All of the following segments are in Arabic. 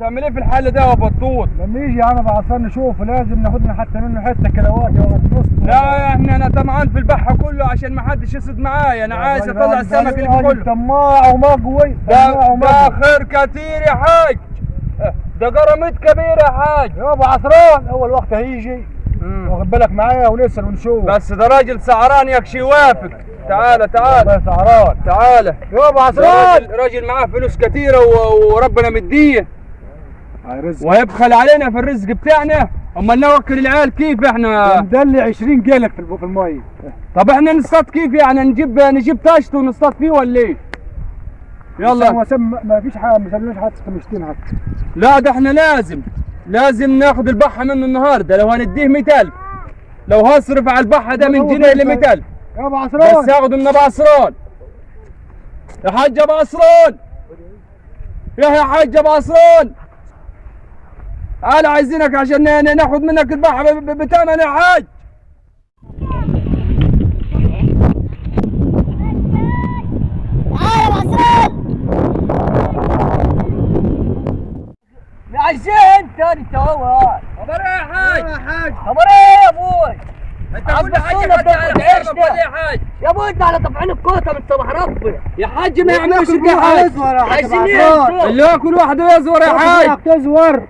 تعمل ايه في الحل ده يا بطوط؟ لما يجي انا بعصر نشوفه لازم ناخد لنا حتى منه حته كلاوات يا نص. لا احنا انا طمعان في البحر كله عشان ما حدش يصيد معايا، انا عايز اطلع السمك اللي فيه كله. طماع ومقوي ده خير كتير يا حاج، ده قراميط كبير يا حاج. يابا عصران اول وقت هيجي واخد بالك معايا ونسال ونشوف. بس ده راجل سعران يكشي يوافق. تعالى يا سعران تعالى يابا عصران. راجل معاه فلوس كتيره وربنا مديه رزق ويبخل علينا في الرزق بتاعنا. امال نوكل العيال كيف احنا؟ ندلي 20 جالك في الميه. طب احنا نصطاد كيف يعني؟ نجيب طاشت ونصطاد فيه ولا ايه؟ يلا ما فيش حاجه، ما سمناش حتى 50 حتى. لا ده احنا لازم ناخد البحر منه النهارده. لو هنديه 100,000، لو هصرف على البحر ده من جنيه ل 100,000 يابا عصران. بس هاخده من ابو عصران. يا حاج ابو عصران، يا حاج ابو عصران، انا عايزينك عشان ناخد منك البحر بثمن يا حاج. عايزين انت هو خبر ايه يا حاج؟ خبر ايه يا ابوي؟ انت كل حاجه خدت على حسابك ولا يا حاج؟ يا ابوي انت على طبعين الكوته من صباح ربنا يا حاج ما يعملوش كده يا حاج. عايزين ايه؟ اللي هو كل واحد يزور يا حاج. تزور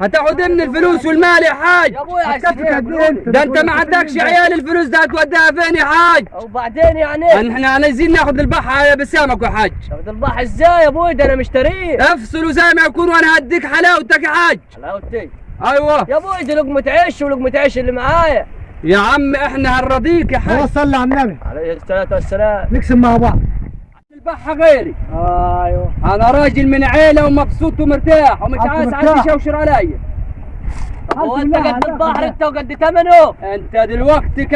هتاخد من الفلوس والمال يا حاج. يا ابوي عايزين ايه؟ ده انت ما عندكش عيال، الفلوس ده هتوديها فين يا حاج؟ وبعدين يعني احنا عايزين ناخد البحر بسامك يا حاج. تاخد البحر ازاي يا ابوي؟ ده انا مشتريه. افصلوا زي ما يكون وانا هديك حلاوتك يا حاج. حلاوتي ايوه يا ابوي، دي لقمة عيش ولقمة عيش اللي معايا يا عم، احنا هنرضيك يا حاج. خلاص صلي على النبي عليه الصلاة والسلام. نقسم مع بعض. البحر غيري. ايوه انا راجل من عيله ومبسوط ومرتاح ومش عايز حد يشوشر عليا. هو انت قد البحر انت وقد ثمنه؟ انت دلوقتي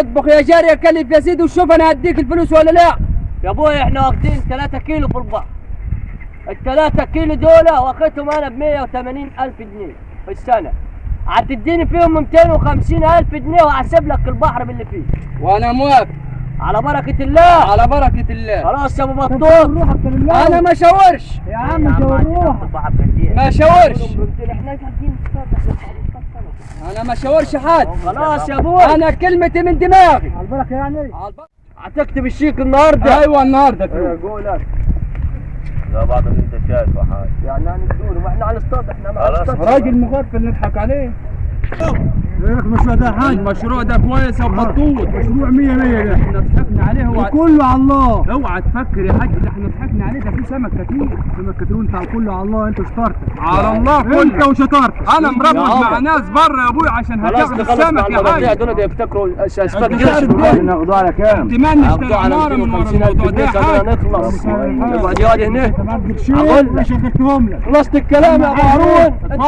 اطبخ يا جاري، كلف يا سيدي وشوف انا هديك الفلوس ولا لا. يا ابوي احنا واخدين 3 كيلو في البحر. ال3 كيلو دول واخدتهم انا ب180,000 جنيه في السنة. هتديني فيهم 250,000 جنيه وهحسب لك البحر باللي فيه. وانا موافق على بركة الله. على بركة الله. خلاص يا ابو بطوط. انا ما شاورش يا عم شاور روحك. ما شاورش. انا ما شاورش حد. خلاص يا ابوي انا كلمتي من دماغي. على البركه يعني. هتكتب الشيك النهارده؟ ايوه النهارده فلوس. قولك لا بعض اللي انت شايفه حاجه يعني هنقول واحنا هنصطاد، احنا ما هنصطاد. راجل مغفل نضحك عليه. ايه رايك المشروع ده حاج؟ المشروع ده كويس يا بطوط. مشروع 100 ده. احنا ضحكنا عليه. وكله على الله. اوعى تفكر يا حاج، ده احنا ضحكنا عليه، ده في سمك كتير. سمك كتير وانت كله على الله. انت وشطارتك. على الله كله. انت وشطارتك. انا مربط مع ناس بره يا ابوي عشان هتاخد السمك يا حاج. دول يفتكروا اسماك ناخدوه على كام؟ احتمال نشتري عماره من ورا الموضوع ده يا حاج. نخلص يقعد يقعد هنا. اقول لك شكرتهم لك. خلصت الكلام يا ابو هارون. انت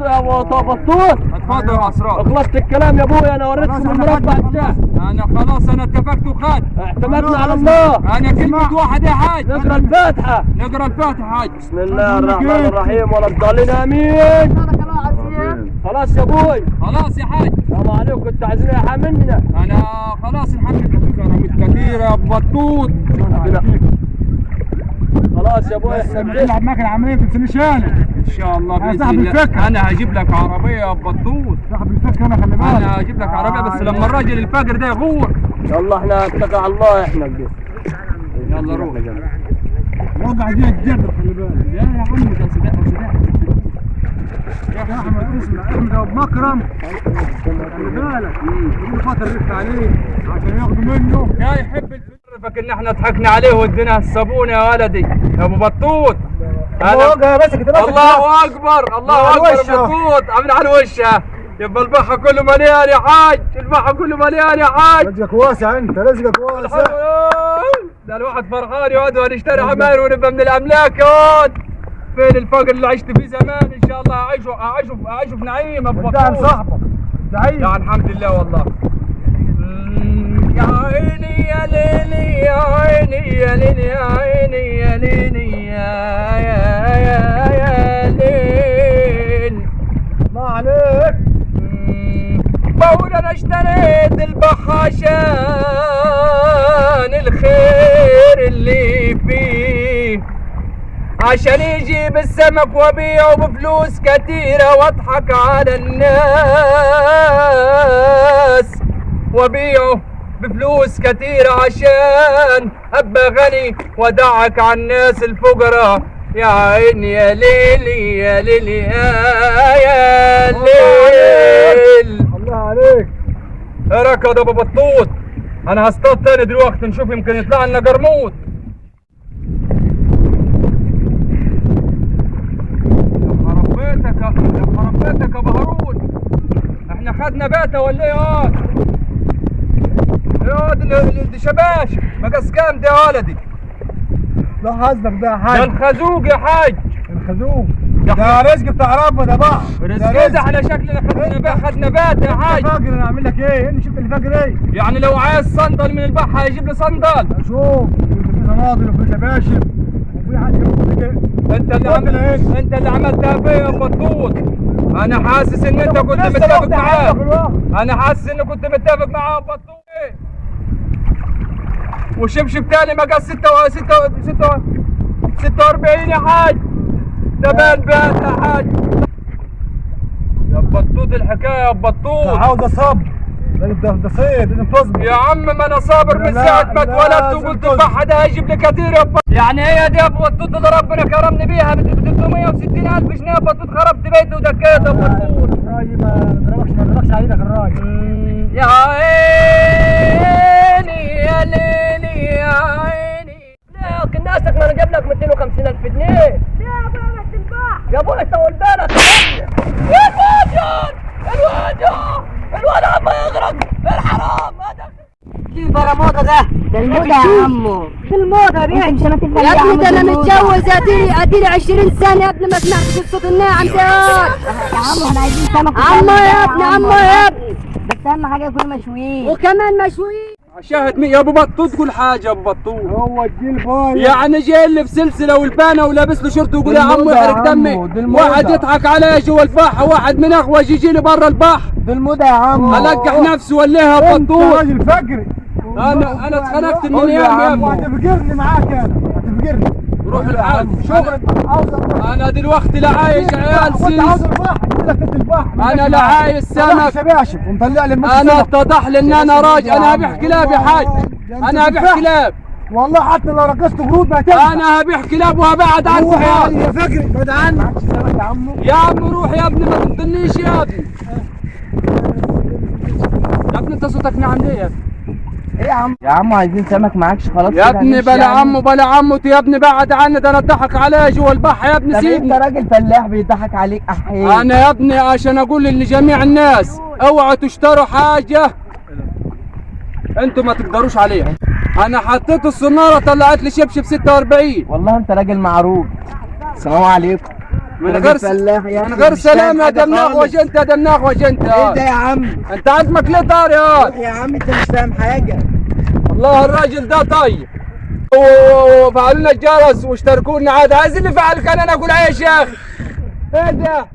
ابو بطوط. اتفضل يا عصران. خلصت الكلام يا ابوي. انا وريتكم المربع بتاعي. انا خلاص انا اتفقت وخد. اعتمدنا على الله. انا كلمة واحد يا حاج. نقرا الفاتحه. نقرا الفاتحه يا حاج. بسم الله الرحمن الرحيم ولا الضالين امين. خلاص يا ابوي. خلاص يا حاج. السلام عليكم. كنت عايزين ايه منا؟ انا خلاص الحمد لله. كرامات كثيره يا ابو بطوط. خلاص يا ابوي احنا بنلعب معاك العمليه في السنشانه. ان شاء الله باذن صاحب الله. الفكرة. انا هجيب لك عربيه يا ابو بطوط. صاحب الفكره انا خلي بالك. انا هجيب لك عربيه بس لما الراجل الفقر ده يغور. يلا احنا نتكل على الله. احنا كده يلا روح. الوضع دي تجرب خلي بالك. يا عم ده صداع يا احمد اسمع، احمد ابو مكرم خلي بالك. كل فتره رفت عليه عشان ياخدوا منه. يا يحب الفكر. ان احنا ضحكنا عليه وادينا الصابونه يا ولدي يا ابو بطوط. الله اكبر الله اكبر يا بطوط. عامل على وشها. يبقى البحر كله مليان يا حاج. البحر كله مليان يا حاج. رزقك واسع. انت رزقك واسع. ده الواحد فرحان يقعد ونشتري عماير ونبقى من الاملاك يقعد. فين الفقر اللي عشت فيه زمان؟ ان شاء الله اعيشه في نعيم ابو انت عن بطوط. صاحبك. دعيم. يعني الحمد لله والله. يا عيني يا ليلي يا عيني يا ليلي يا عيني يا ليلي يا ليل. الله عليك. بقول انا اشتريت البحر عشان الخير اللي فيه، عشان يجيب السمك وبيعه بفلوس كتيرة واضحك على الناس، وبيعه بفلوس كتيرة عشان ابقى غني ودعك على الناس الفقراء. يا عيني يا ليلي يا ليلي يا ليل. الله عليك. ايه رايك يا ابو بطوط؟ انا هصطاد تاني دلوقتي نشوف يمكن يطلع لنا قرموط. يا خرب بيتك يا ابو هارون، احنا خدنا باته ولا ايه يا واد؟ دي شباش مقاس كام ده يا ولدي؟ ده حظك ده يا ده حاج. الخازوق يا حاج. الخازوق يا ده رزق بتاع ربنا ده بقى. رزق ده على شكلنا خدنا باته يا حاج. فاجر انا اعمل لك ايه؟ انت شفت اللي فاجر ايه؟ يعني لو عايز صندل من البحر هيجيب لي صندل. شوف في صنادل وفي شباشب وفي حاجه كده. انت اللي عملتها فيا يا بطوط. انا حاسس ان انت كنت متفق معاه. انا حاسس ان كنت متفق معاه يا بطوط. وشبشب تاني مقاس 46 يا حاج. ده بان يا حاج. يا بطوط الحكايه يا بطوط. عاوزه صبر. ده صيد لازم تصبر. يا عم ما انا صابر من لا، ساعه ما لا، اتولدت لازم وقلت تصبر. البحر ده هيجيب لي كتير يا بطوط. يعني هي دي يا بطوط اللي ربنا كرمني بيها ب 360,000 جنيه يا بطوط. خربت بيتي ودكيت يا بطوط. الراجل ما نضربكش على ايدك الراجل. يا عيني يا ليلي يا عيني. ليه كناسك ما انا جايب لك 250,000 جنيه. ليه يا ابويا ما تنباح؟ يا ابوي طول بالك يا فاجر. الواد عم يغرق الحرام هذا. كيف برموده ده؟ ده الموضة يا عمو. في الموضة يا بنتي. يا ابني ده انا متجوز اديلي 20 سنه يا ابني ما سمعتش الصوت الناعم ده. يا عمو احنا عايزين سمك. عمو يا ابني عمو يا ابني بس اهم حاجة يكونوا مشويين. وكمان مشوي. شاهد مين يا ابو بطوط؟ قول حاجه يا ابو بطوط. هو الجيل بايظ. يعني جاي لي بسلسله والبانه ولابس له شورت ويقول يا عمو بالموضة يا يحرق دمي. عمو، بالموضة. واحد يضحك عليا جوا البحر، واحد من اخوج يجي لي برا البحر ده الموضة يا عم. القح نفسي ولا ايه يا انت بطوط؟ راجل فجري. انا اتخنقت من قول ايام يا عم، ابني. هتفجرني معاك هتفجرني. روح الحال. شغلك عاوز البحر. انا دلوقتي لا عايش عيال وانت عاوز سيس. البحر. قلت لك البحر. انا لا عايز سمك. شباشب ومطلع لي انا اتضح لي ان انا راجل. انا هبيع كلاب يا حاج. انا هبيع كلاب. والله حتى لو رقصت قرود ما تنفع. انا هبيع كلاب وهبعد عنكم روح خالص. يا فجري بعد عني. يا عمو. يا عم روح يا ابني ما تفضلنيش يا ابني. يا ابني انت صوتك نعم ليه يا ابني؟ ايه يا عم؟ يا عم عايزين سمك معاكش خلاص يا كده ابني هنمشي بلا يعني. عمو بلا عموتي يا ابني بعد عني. ده انا اتضحك عليا جوا البحر يا ابني طب انت سيبني. راجل فلاح بيضحك عليك احيانا. انا يا ابني عشان اقول لجميع الناس اوعوا تشتروا حاجه انتوا ما تقدروش عليها. انا حطيت الصناره طلعت لي شبشب 46. والله انت راجل معروف. السلام عليكم. من راجل غير فلاح يا من أخي، غير مش سلام يا فاهم حاجة دمناغ خالص. وجنت يا دمناغ وجنت. ايه ده يا عم؟ انت عزمك ليه طار يا روح يا عم انت مش فاهم حاجه. والله الراجل ده طيب. وفعلوا لنا الجرس واشتركونا عاد. عايز اللي فعل كان انا اقول عيش يا اخي. ايه ده؟